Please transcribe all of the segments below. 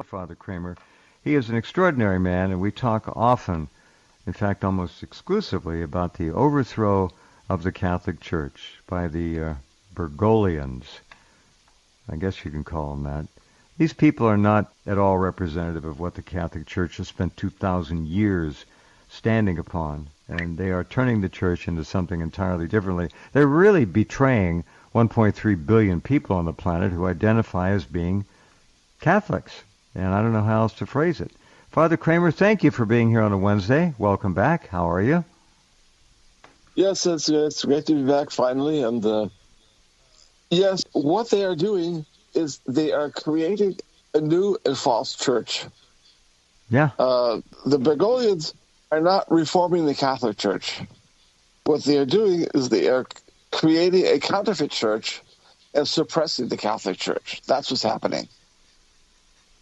Father Kramer. He is an extraordinary man, and we talk often, in fact almost exclusively, about the overthrow of the Catholic Church by the Bergoglians. I guess you can call them that. These people are not at all representative of what the Catholic Church has spent 2,000 years standing upon, and they are turning the Church into something entirely differently. They're really betraying 1.3 billion people on the planet who identify as being Catholics, and I don't know how else to phrase it. Father Kramer, thank you for being here on a Wednesday. Welcome back. How are you? Yes, it's great to be back finally, and yes, what they are doing is they are creating a new and false church. Yeah. The Bergoglians are not reforming the Catholic Church. What they are doing is they are creating a counterfeit church and suppressing the Catholic Church. That's what's happening.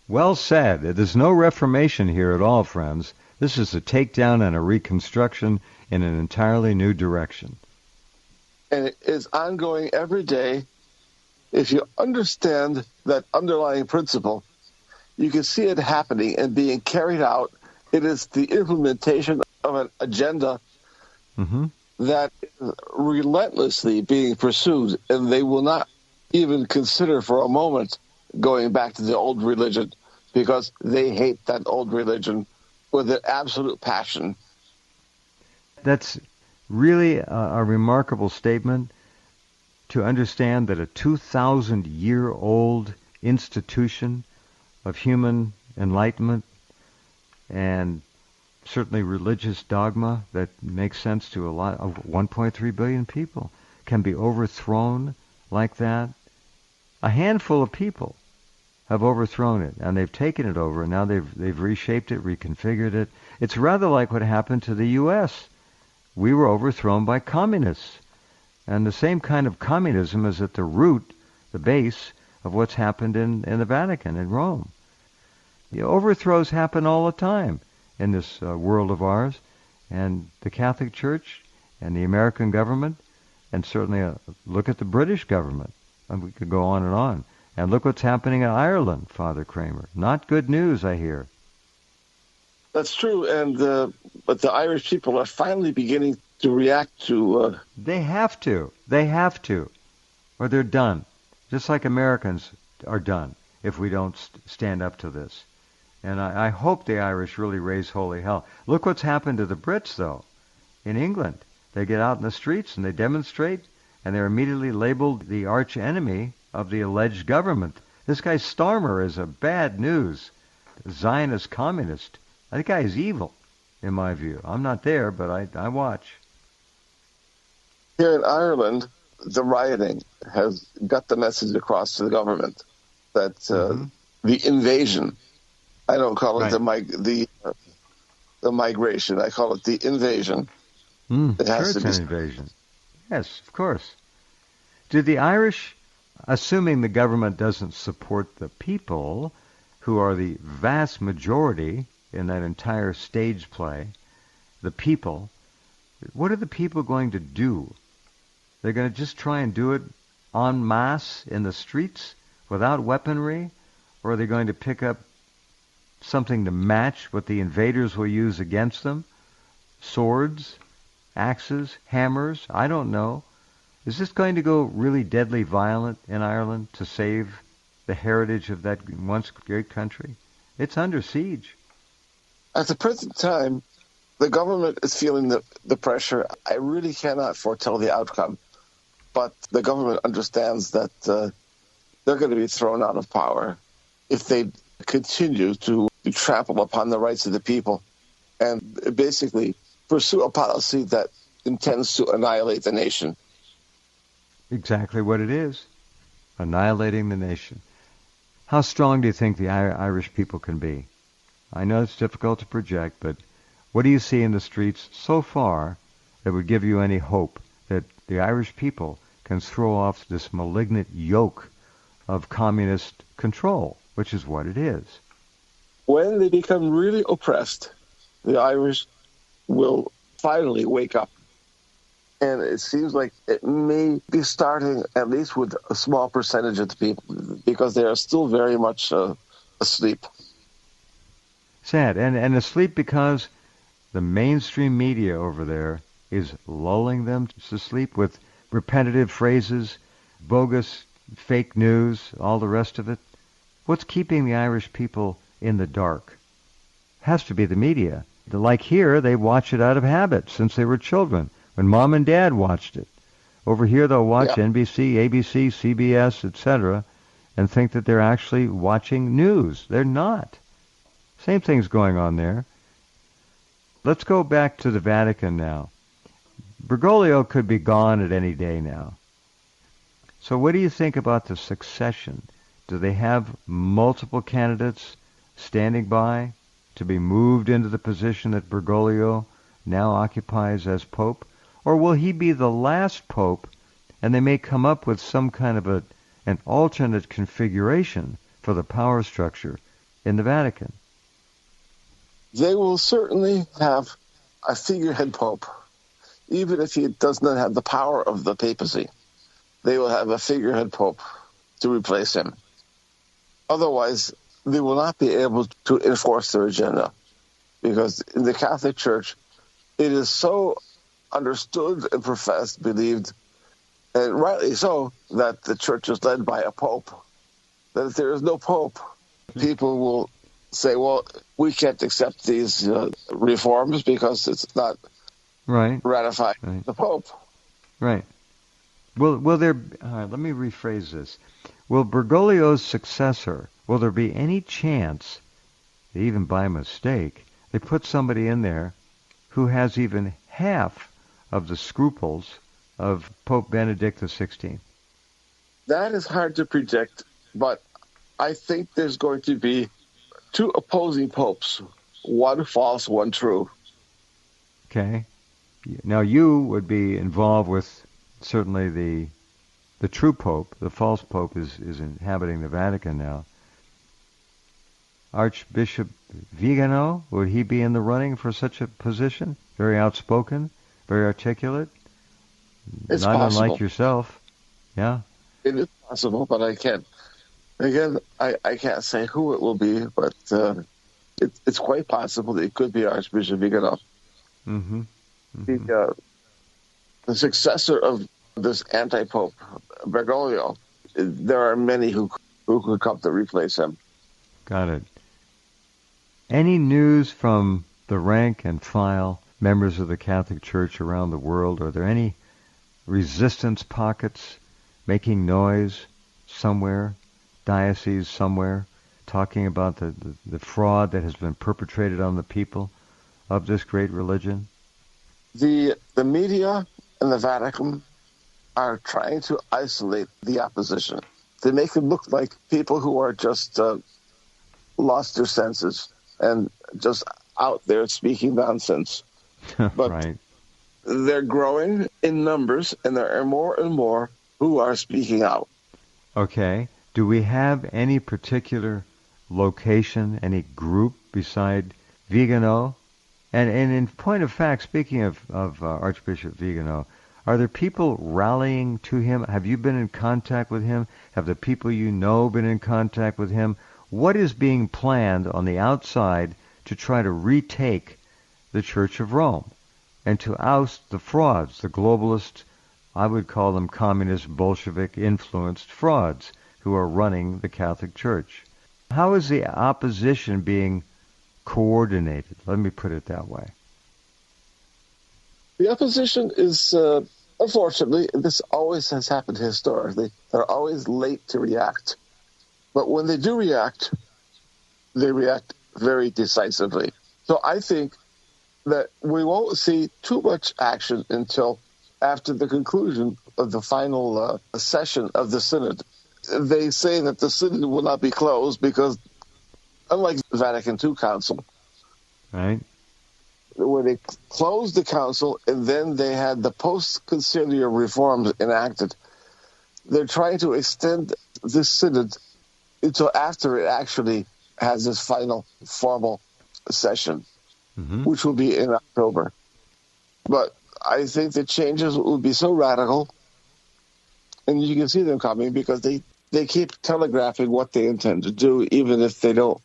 Well said. It is no reformation here at all, friends. This is a takedown and a reconstruction in an entirely new direction. And it is ongoing every day. If you understand that underlying principle, you can see it happening and being carried out. It is the implementation of an agenda that is relentlessly being pursued, and they will not even consider for a moment going back to the old religion, because they hate that old religion with an absolute passion. That's really a remarkable statement, to understand that a 2,000-year-old institution of human enlightenment and certainly religious dogma that makes sense to a lot of 1.3 billion people can be overthrown like that. A handful of people have overthrown it, and they've taken it over, and now they've reshaped it, reconfigured it. It's rather like what happened to the U.S. We were overthrown by communists, and the same kind of communism is at the root, the base, of what's happened in the Vatican, in Rome. The overthrows happen all the time in this world of ours, and the Catholic Church and the American government, and certainly look at the British government, and we could go on and on. And look what's happening in Ireland, Father Kramer. Not good news, I hear. That's true, and but the Irish people are finally beginning to react to... They have to. They have to. Or they're done. Just like Americans are done if we don't stand up to this. And I hope the Irish really raise holy hell. Look what's happened to the Brits, though, in England. They get out in the streets and they demonstrate, and they're immediately labeled the arch enemy of the alleged government. This guy Starmer is a bad news Zionist communist. That guy is evil, in my view. I'm not there, but I watch. Here in Ireland, the rioting has got the message across to the government that the invasion, I don't call it the migration, I call it the invasion. It has to be an invasion. Yes, of course. Do the Irish, assuming the government doesn't support the people, who are the vast majority in that entire stage play, the people, what are the people going to do? They're going to just try and do it en masse in the streets without weaponry? Or are they going to pick up something to match what the invaders will use against them? Swords, axes, hammers? I don't know. Is this going to go really deadly violent in Ireland to save the heritage of that once great country? It's under siege. At the present time, the government is feeling the pressure. I really cannot foretell the outcome, but the government understands that they're going to be thrown out of power if they continue to trample upon the rights of the people and basically pursue a policy that intends to annihilate the nation. Exactly what it is, annihilating the nation. How strong do you think the Irish people can be? I know it's difficult to project, but what do you see in the streets so far that would give you any hope that the Irish people can throw off this malignant yoke of communist control, which is what it is? When they become really oppressed, the Irish will finally wake up. And it seems like it may be starting at least with a small percentage of the people, because they are still very much asleep. Sad. And asleep because the mainstream media over there is lulling them to sleep with repetitive phrases, bogus fake news, all the rest of it. What's keeping the Irish people in the dark? Has to be the media. Like here, they watch it out of habit since they were children, when mom and dad watched it. Over here, they'll watch NBC, ABC, CBS, etc., and think that they're actually watching news. They're not. Same thing's going on there. Let's go back to the Vatican now. Bergoglio could be gone at any day now. So what do you think about the succession? Do they have multiple candidates standing by to be moved into the position that Bergoglio now occupies as Pope? Or will he be the last Pope and they may come up with some kind of an alternate configuration for the power structure in the Vatican? They will certainly have a figurehead Pope, even if he does not have the power of the papacy. They will have a figurehead Pope to replace him. Otherwise, they will not be able to enforce their agenda, because in the Catholic Church, it is so understood and professed, believed, and rightly so, that the Church is led by a Pope, that if there is no Pope, people will say, well, we can't accept these reforms because it's not ratified by the Pope. Right. Will there, let me rephrase this. Will Bergoglio's successor, will there be any chance, even by mistake, they put somebody in there who has even half of the scruples of Pope Benedict XVI? That is hard to predict, but I think there's going to be two opposing popes, one false, one true. Okay. Now you would be involved with certainly the true pope. The false pope is inhabiting the Vatican now. Archbishop Viganò, would he be in the running for such a position? Very outspoken, very articulate. It's not possible. Unlike yourself. Yeah. It is possible, but I can't. Again, I can't say who it will be, but it's quite possible that it could be Archbishop Viganò. Mm-hmm. Mm-hmm. The successor of this anti-pope, Bergoglio, there are many who could come to replace him. Got it. Any news from the rank and file members of the Catholic Church around the world? Are there any resistance pockets making noise somewhere, diocese somewhere, talking about the fraud that has been perpetrated on the people of this great religion? The media and the Vatican are trying to isolate the opposition. They make them look like people who are just lost their senses and just out there speaking nonsense. But right. They're growing in numbers, and there are more and more who are speaking out. Okay. Do we have any particular location, any group beside Viganò? And in point of fact, speaking of Archbishop Viganò, are there people rallying to him? Have you been in contact with him? Have the people you know been in contact with him? What is being planned on the outside to try to retake the Church of Rome and to oust the frauds, the globalist, I would call them communist, Bolshevik influenced frauds who are running the Catholic Church? How is the opposition being coordinated? Let me put it that way. The opposition is, unfortunately, this always has happened historically. They're always late to react. But when they do react, they react very decisively. So I think that we won't see too much action until after the conclusion of the final session of the Synod. They say that the Synod will not be closed because, unlike the Vatican II Council, right, where they closed the council and then they had the post-conciliar reforms enacted, they're trying to extend this Synod until after it actually has its final formal session, which will be in October. But I think the changes will be so radical, and you can see them coming because they they keep telegraphing what they intend to do, even if they don't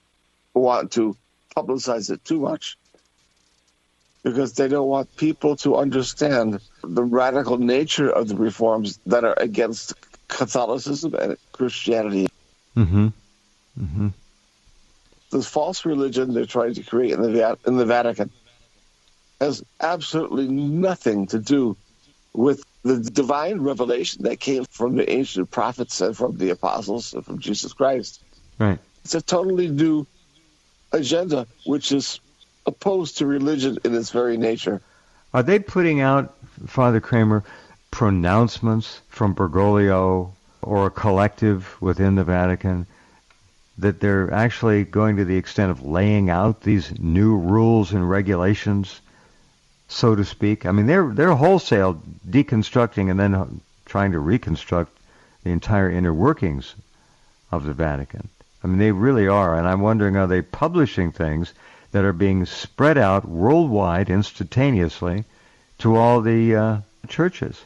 want to publicize it too much, because they don't want people to understand the radical nature of the reforms that are against Catholicism and Christianity. Mm-hmm. Mm-hmm. This false religion they're trying to create in the Vatican has absolutely nothing to do with the divine revelation that came from the ancient prophets and from the apostles and from Jesus Christ. Right. It's a totally new agenda, which is opposed to religion in its very nature. Are they putting out, Father Kramer, pronouncements from Bergoglio or a collective within the Vatican that they're actually going to the extent of laying out these new rules and regulations, so to speak? I mean, they're wholesale deconstructing and then trying to reconstruct the entire inner workings of the Vatican. I mean, they really are, and I'm wondering, are they publishing things that are being spread out worldwide instantaneously to all the churches?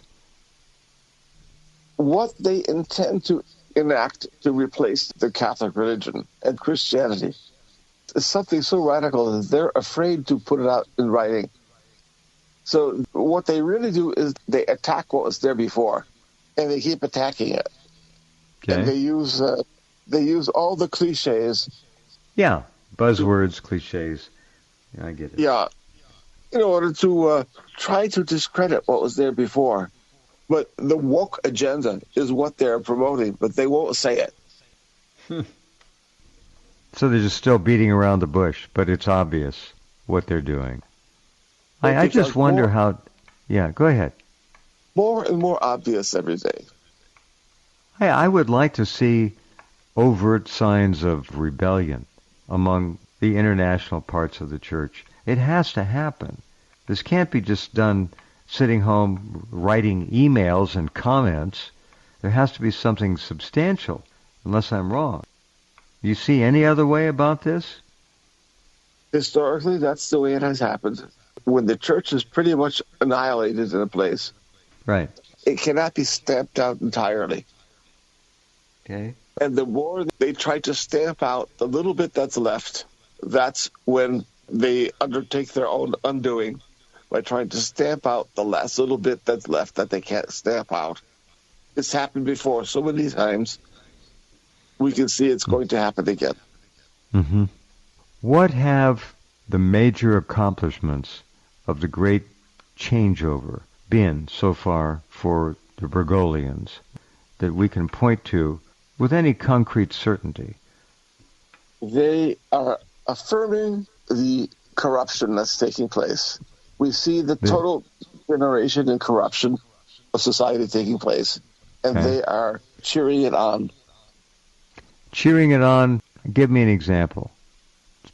What they intend to enact to replace the Catholic religion and Christianity is something so radical that they're afraid to put it out in writing. So what they really do is they attack what was there before, and they keep attacking it. Okay. And they use all the cliches. Yeah, buzzwords, cliches. Yeah, I get it. Yeah, in order to try to discredit what was there before. But the woke agenda is what they're promoting, but they won't say it. So they're just still beating around the bush, but it's obvious what they're doing. I just wonder how... Yeah, go ahead. More and more obvious every day. I would like to see overt signs of rebellion among the international parts of the church. It has to happen. This can't be just done sitting home writing emails and comments. There has to be something substantial, unless I'm wrong. You see any other way about this? Historically, that's the way it has happened. When the church is pretty much annihilated in a place, right, it cannot be stamped out entirely. Okay. And the more they try to stamp out the little bit that's left, that's when they undertake their own undoing by trying to stamp out the last little bit that's left that they can't stamp out. It's happened before so many times. We can see it's going to happen again. Mm-hmm. What have the major accomplishments of the great changeover been so far for the Bergoglians that we can point to with any concrete certainty? They are affirming the corruption that's taking place. We see the total generation and corruption of society taking place, and they are cheering it on. Cheering it on, give me an example.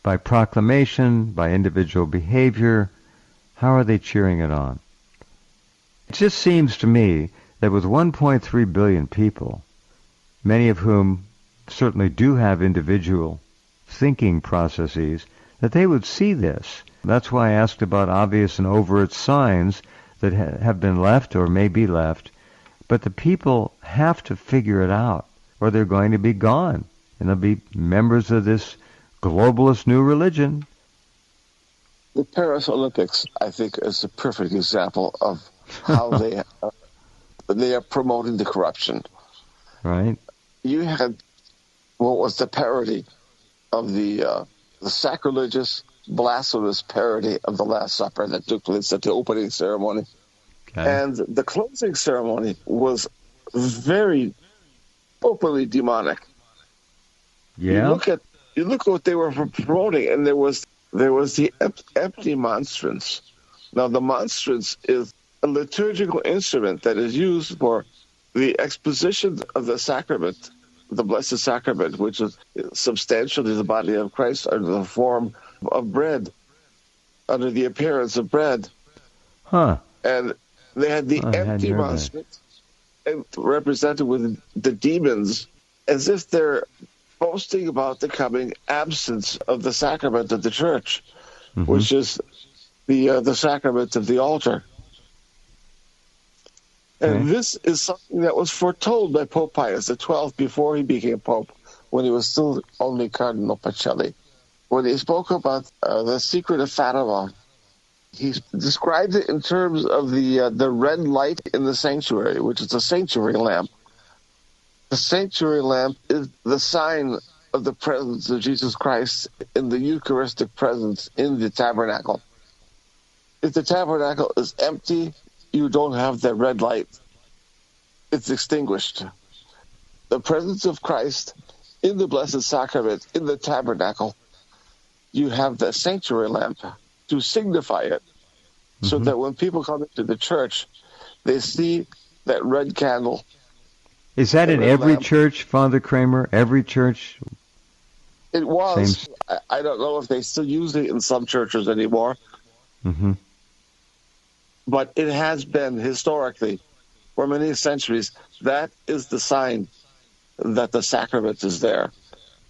By proclamation, by individual behavior, how are they cheering it on? It just seems to me that with 1.3 billion people, many of whom certainly do have individual thinking processes, that they would see this. That's why I asked about obvious and overt signs that have been left or may be left. But the people have to figure it out, or they're going to be gone, and they'll be members of this globalist new religion. The Paris Olympics, I think, is a perfect example of how they are promoting the corruption. Right. You had what was the parody of the sacrilegious, blasphemous parody of the Last Supper that took place at the opening ceremony. Okay. And the closing ceremony was very openly demonic. Yeah. You look at what they were promoting, and there was the empty monstrance. Now, the monstrance is a liturgical instrument that is used for the exposition of the sacrament, the Blessed Sacrament, which is substantially the body of Christ under the form of bread, under the appearance of bread. Huh. And they had the empty monstrance represented with the demons as if they're boasting about the coming absence of the sacrament of the church, which is the sacrament of the altar. And Okay. this is something that was foretold by Pope Pius XII before he became Pope, when he was still only Cardinal Pacelli. When he spoke about the Secret of Fatima, he described it in terms of the red light in the sanctuary, which is a sanctuary lamp. The sanctuary lamp is the sign of the presence of Jesus Christ in the Eucharistic presence in the tabernacle. If the tabernacle is empty, you don't have that red light. It's extinguished. The presence of Christ in the Blessed Sacrament, in the tabernacle, you have the sanctuary lamp to signify it, so that when people come into the church, they see that red candle. Is that in every lamp. church, Father Kramer? Every church? It was. Same. I don't know if they still use it in some churches anymore. Mm-hmm. But it has been historically, for many centuries, that is the sign that the sacrament is there.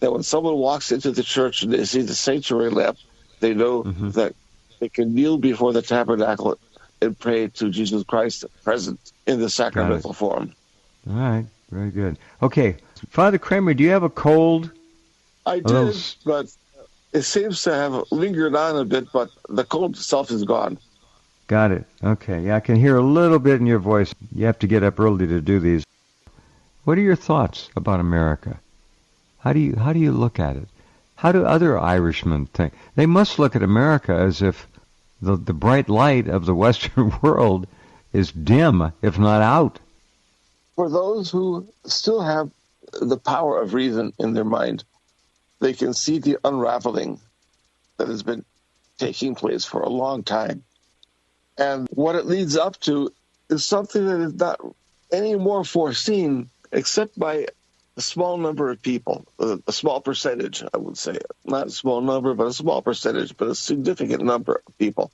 That when someone walks into the church and they see the sanctuary lamp, they know that they can kneel before the tabernacle and pray to Jesus Christ present in the sacramental form. All right. Very good. Okay. Father Kramer, do you have a cold? I did, but it seems to have lingered on a bit, but the cold itself is gone. Got it. Okay. Yeah, I can hear a little bit in your voice. You have to get up early to do these. What are your thoughts about America? How do you look at it? How do other Irishmen think? They must look at America as if the bright light of the Western world is dim, if not out. For those who still have the power of reason in their mind, they can see the unraveling that has been taking place for a long time. And what it leads up to is something that is not any more foreseen except by a small number of people, a small percentage, I would say. Not a small number, but a small percentage, but a significant number of people.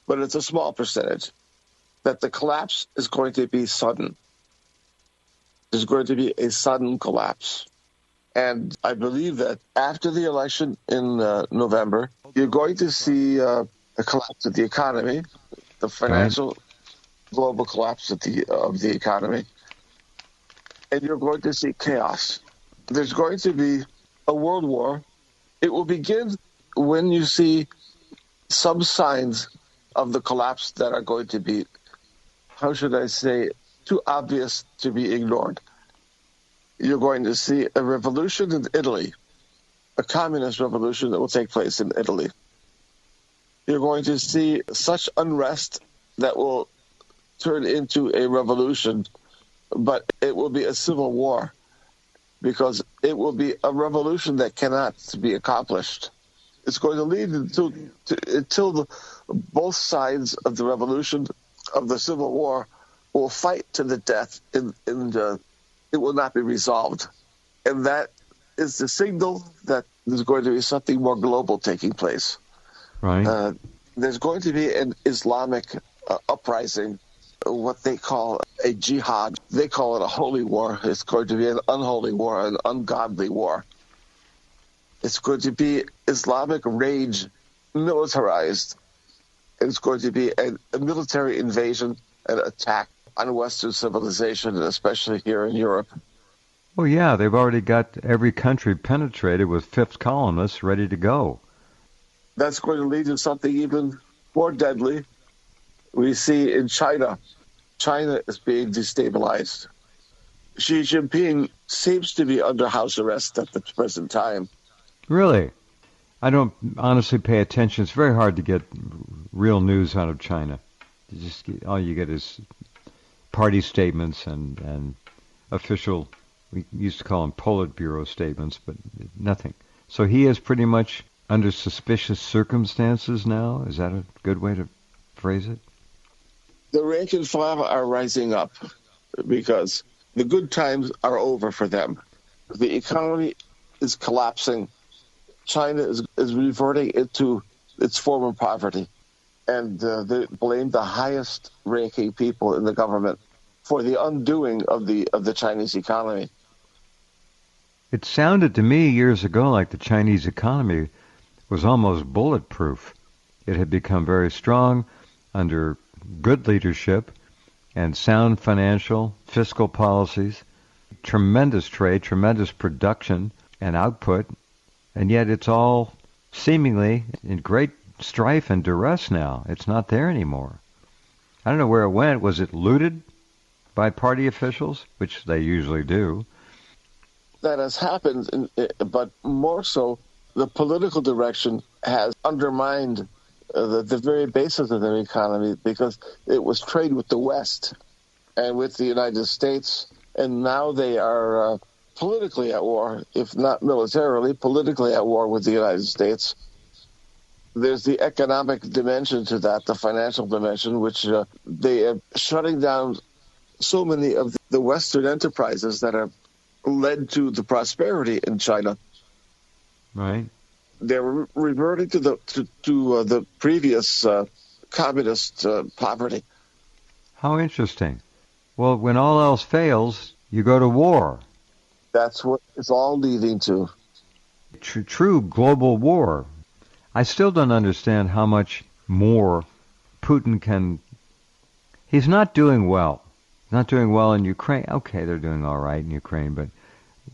But it's a small percentage, that the collapse is going to be sudden. There's going to be a sudden collapse. And I believe that after the election in November, you're going to see a collapse of the economy, the financial global collapse of the economy, and you're going to see chaos. There's going to be a world war. It will begin when you see some signs of the collapse that are going to be, how should I say, too obvious to be ignored. You're going to see a revolution in Italy, a communist revolution that will take place in Italy. You're going to see such unrest that will turn into a revolution, but it will be a civil war, because it will be a revolution that cannot be accomplished. It's going to lead until both sides of the revolution, of the civil war, will fight to the death, and it will not be resolved. And that is the signal that there's going to be something more global taking place. Right. There's going to be an Islamic uprising, what they call a jihad. They call it a holy war. It's going to be an unholy war, an ungodly war. It's going to be Islamic rage militarized. It's going to be a military invasion, an attack on Western civilization, and especially here in Europe. Well, yeah, they've already got every country penetrated with fifth columnists ready to go. That's going to lead to something even more deadly. We see in China. China is being destabilized. Xi Jinping seems to be under house arrest at the present time. Really? I don't honestly pay attention. It's very hard to get real news out of China. All you get is party statements and official, we used to call them Politburo statements, but nothing. So he is pretty much under suspicious circumstances now? Is that a good way to phrase it? The rank and file are rising up because the good times are over for them. The economy is collapsing. China is reverting into its former poverty. And they blame the highest ranking people in the government for the undoing of the Chinese economy. It sounded to me years ago like the Chinese economy was almost bulletproof. It had become very strong under good leadership, and sound financial, fiscal policies, tremendous trade, tremendous production and output, and yet it's all seemingly in great strife and duress now. It's not there anymore. I don't know where it went. Was it looted by party officials, which they usually do? That has happened, but more so, the political direction has undermined the very basis of their economy, because it was trade with the West and with the United States, and now they are politically at war, if not militarily, politically at war with the United States. There's the economic dimension to that, the financial dimension, which they are shutting down so many of the Western enterprises that have led to the prosperity in China. Right. They're reverting to the previous communist poverty. How interesting. Well, when all else fails, you go to war. That's what it's all leading to. True global war. I still don't understand how much more Putin can... He's not doing well. He's not doing well in Ukraine. Okay, they're doing all right in Ukraine, but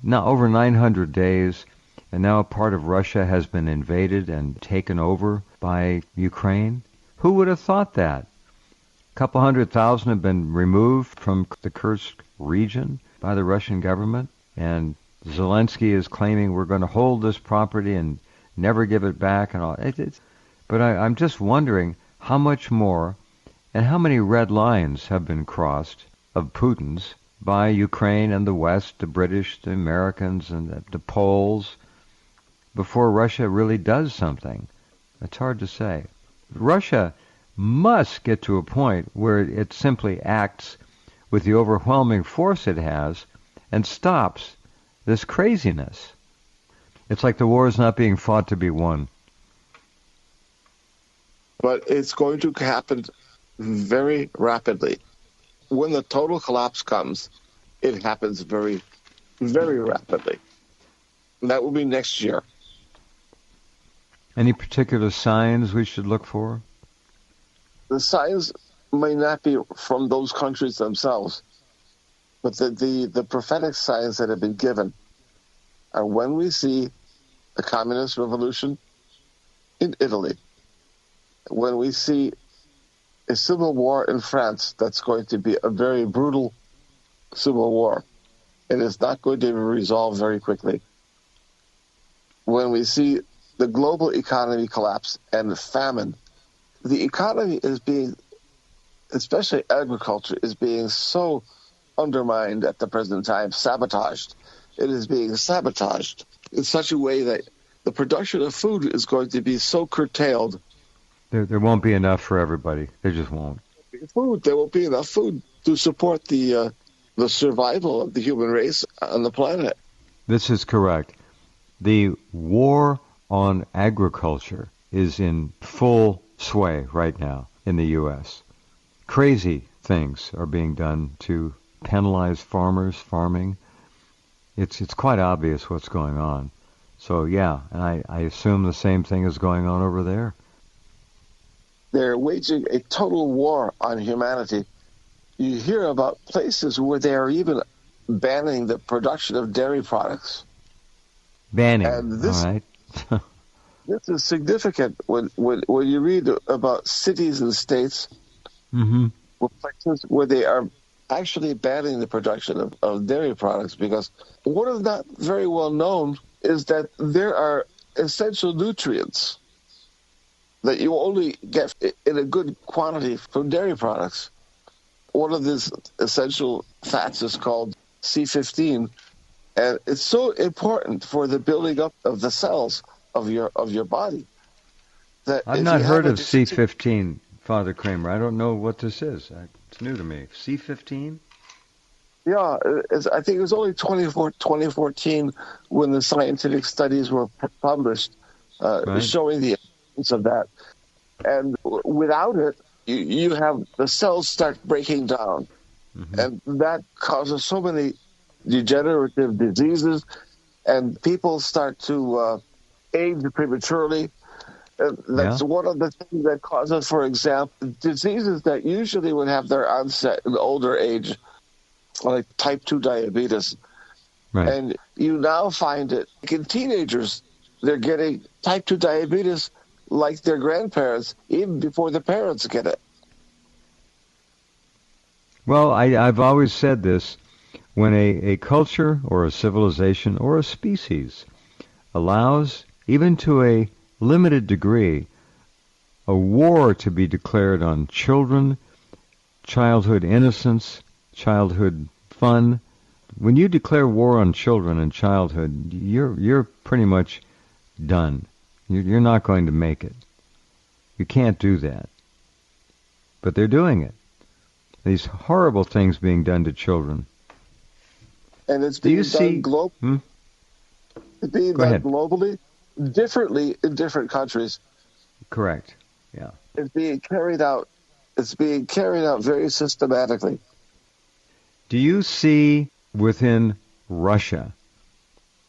now over 900 days, and now a part of Russia has been invaded and taken over by Ukraine. Who would have thought that? A couple 100,000 have been removed from the Kursk region by the Russian government, and Zelensky is claiming we're going to hold this property and never give it back and all. But I'm just wondering how much more and how many red lines have been crossed of Putin's by Ukraine and the West, the British, the Americans, and the Poles, before Russia really does something. It's hard to say. Russia must get to a point where it simply acts with the overwhelming force it has and stops this craziness. It's like the war is not being fought to be won. But it's going to happen very rapidly. When the total collapse comes, it happens very, very rapidly. And that will be next year. Any particular signs we should look for? The signs may not be from those countries themselves, but the prophetic signs that have been given are when we see a communist revolution in Italy, when we see a civil war in France that's going to be a very brutal civil war, and it's not going to be resolved very quickly, when we see the global economy collapse and the famine. The economy is being, especially agriculture, is being so undermined at the present time, sabotaged. It is being sabotaged in such a way that the production of food is going to be so curtailed. There won't be enough for everybody. There just won't. There won't be enough food to support the survival of the human race on the planet. This is correct. The war on agriculture is in full sway right now in the U.S. Crazy things are being done to penalize farmers, farming. It's quite obvious what's going on. So, yeah, and I assume the same thing is going on over there. They're waging a total war on humanity. You hear about places where they are even banning the production of dairy products. Banning, and this, all right. This is significant when you read about cities and states, places where they are actually banning the production of dairy products, because what is not very well known is that there are essential nutrients that you only get in a good quantity from dairy products. One of these essential fats is called C15, and it's so important for the building up of the cells of your body. That I've not heard of C15, Father Kramer. I don't know what this is. It's new to me. C15? Yeah, I think it was only 2014 when the scientific studies were published showing the importance of that. And without it, you have the cells start breaking down. And that causes so many degenerative diseases, and people start to age prematurely. And Yeah? that's one of the things that causes, for example, diseases that usually would have their onset in older age, like type 2 diabetes. Right. And you now find it in teenagers, they're getting type 2 diabetes like their grandparents, even before the parents get it. Well, I've always said this. When a culture or a civilization or a species allows, even to a limited degree, a war to be declared on children, childhood innocence, childhood fun. When you declare war on children and childhood, you're pretty much done. You're not going to make it. You can't do that. But they're doing it. These horrible things being done to children. And it's Do being you done see? It's being Go done ahead. globally, differently in different countries. Correct. Yeah. It's being carried out. It's being carried out very systematically. Do you see within Russia,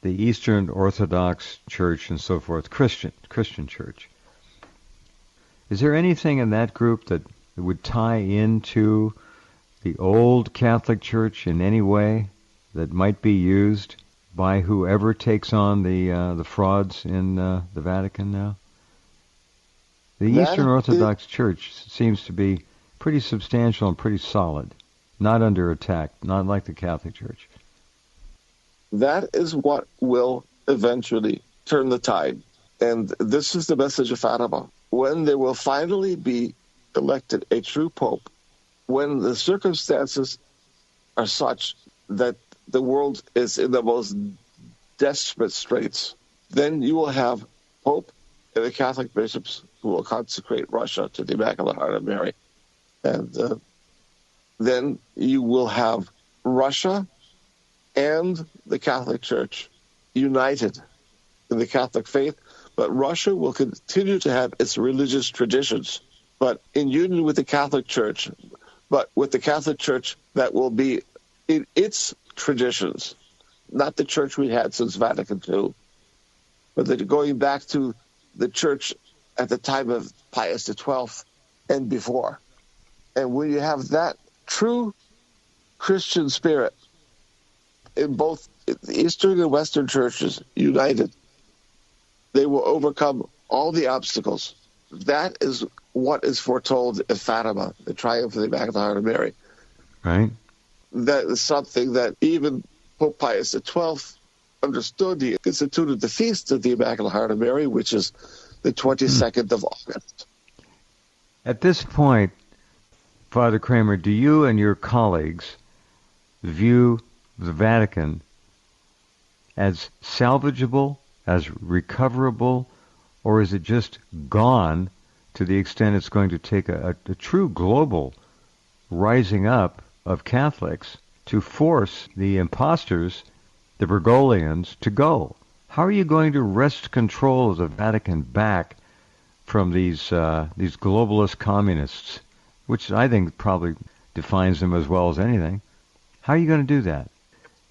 the Eastern Orthodox Church and so forth, Christian Church, is there anything in that group that would tie into the old Catholic Church in any way that might be used by whoever takes on the frauds in the Vatican now? The Eastern That is, Orthodox Church seems to be pretty substantial and pretty solid, not under attack, not like the Catholic Church. that is what will eventually turn the tide. And this is the message of Fatima. When there will finally be elected a true pope, when the circumstances are such that the world is in the most desperate straits, then you will have Pope and the Catholic bishops who will consecrate Russia to the Immaculate Heart of Mary. And then you will have Russia and the Catholic Church united in the Catholic faith, but Russia will continue to have its religious traditions, but in union with the Catholic Church, but with the Catholic Church that will be in its traditions, not the church we had since Vatican II, but going back to the church at the time of Pius XII and before. And when you have that true Christian spirit in both the Eastern and Western churches united, they will overcome all the obstacles. That is what is foretold in Fatima, the triumph of the Immaculate Heart of Mary. Right? That is something that even Pope Pius XII understood. He instituted the feast of the Immaculate Heart of Mary, which is the 22nd of August. At this point, Father Kramer, do you and your colleagues view the Vatican as salvageable, as recoverable, or is it just gone to the extent it's going to take a true global rising up of Catholics to force the imposters, the Bergoglians, to go? How are you going to wrest control of the Vatican back from these globalist communists, which I think probably defines them as well as anything? How are you going to do that?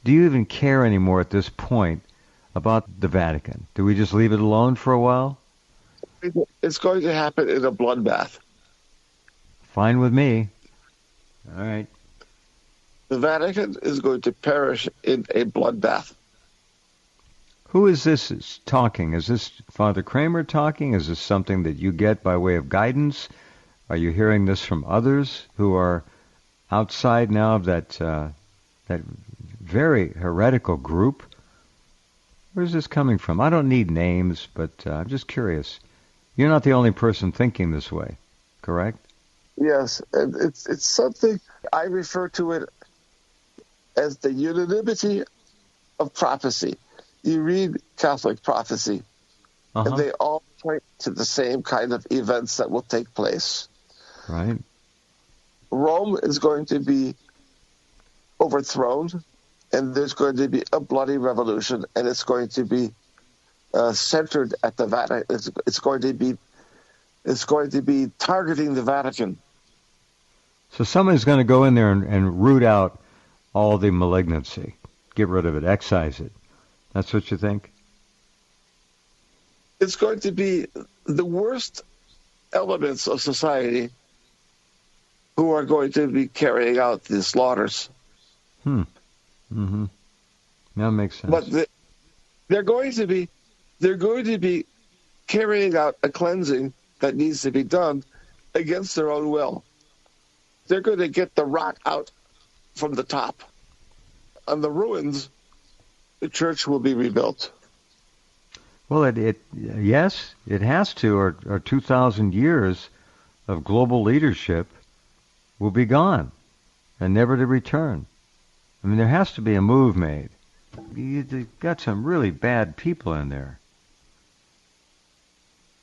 Do you even care anymore at this point about the Vatican? Do we just leave it alone for a while? It's going to happen in a bloodbath. Fine with me. All right. The Vatican is going to perish in a bloodbath. Who is this talking? Is this Father Kramer talking? Is this something that you get by way of guidance? Are you hearing this from others who are outside now of that very heretical group? Where's this coming from? I don't need names, but I'm just curious. You're not the only person thinking this way, correct? Yes, and it's something, I refer to it as the unanimity of prophecy. You read Catholic prophecy, and they all point to the same kind of events that will take place. Right. Rome is going to be overthrown, and there's going to be a bloody revolution, and it's going to be centered at the Vatican. It's going to be targeting the Vatican. So somebody's going to go in there and root out all the malignancy, get rid of it, excise it. That's what you think? it's going to be the worst elements of society who are going to be carrying out the slaughters. Mm-hmm. That makes sense. But they're going to be carrying out a cleansing that needs to be done against their own will. They're going to get the rot out from the top. On the ruins, the church will be rebuilt. Well, yes, it has to, or 2,000 years of global leadership will be gone and never to return. I mean, there has to be a move made. You've got some really bad people in there.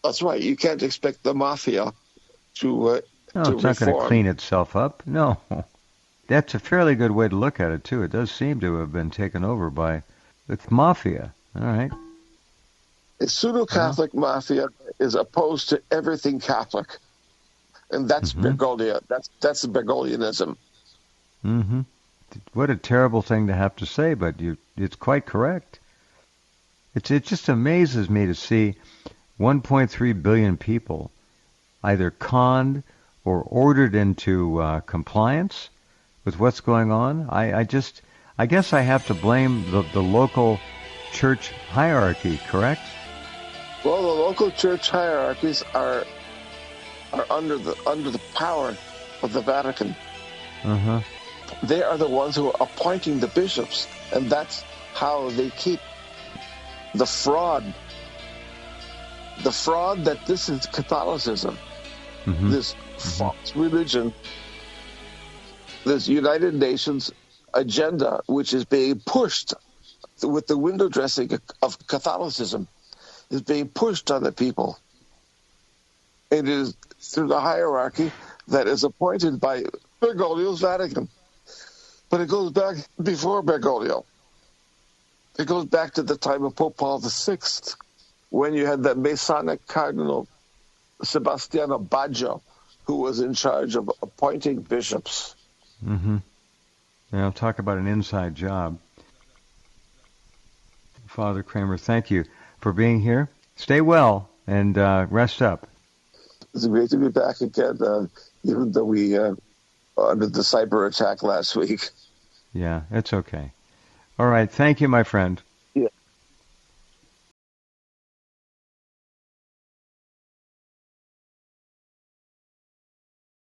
That's right. You can't expect the mafia to No, to it's not going to reform. clean itself up. No. That's a fairly good way to look at it, too. It does seem to have been taken over by the mafia. All right. A pseudo-Catholic mafia is opposed to everything Catholic. And that's Bergoglio. That's Bergoglianism. Mm-hmm. What a terrible thing to have to say, but it's quite correct. It just amazes me to see 1.3 billion people either conned or ordered into compliance with what's going on. I guess I have to blame the local church hierarchy, correct? Well, the local church hierarchies are under the power of the Vatican. Uh-huh. They are the ones who are appointing the bishops, and that's how they keep the fraud. The fraud that this is Catholicism, this false religion, this United Nations agenda, which is being pushed with the window dressing of Catholicism, is being pushed on the people. It is through the hierarchy that is appointed by Bergoglio's Vatican. But it goes back before Bergoglio. It goes back to the time of Pope Paul VI, when you had that Masonic Cardinal Sebastiano Baggio, who was in charge of appointing bishops. Mm-hmm. Now, talk about an inside job. Father Kramer, thank you for being here. Stay well and rest up. It's great to be back again, even though we under the cyber attack last week. Yeah, it's okay. All right. Thank you, my friend.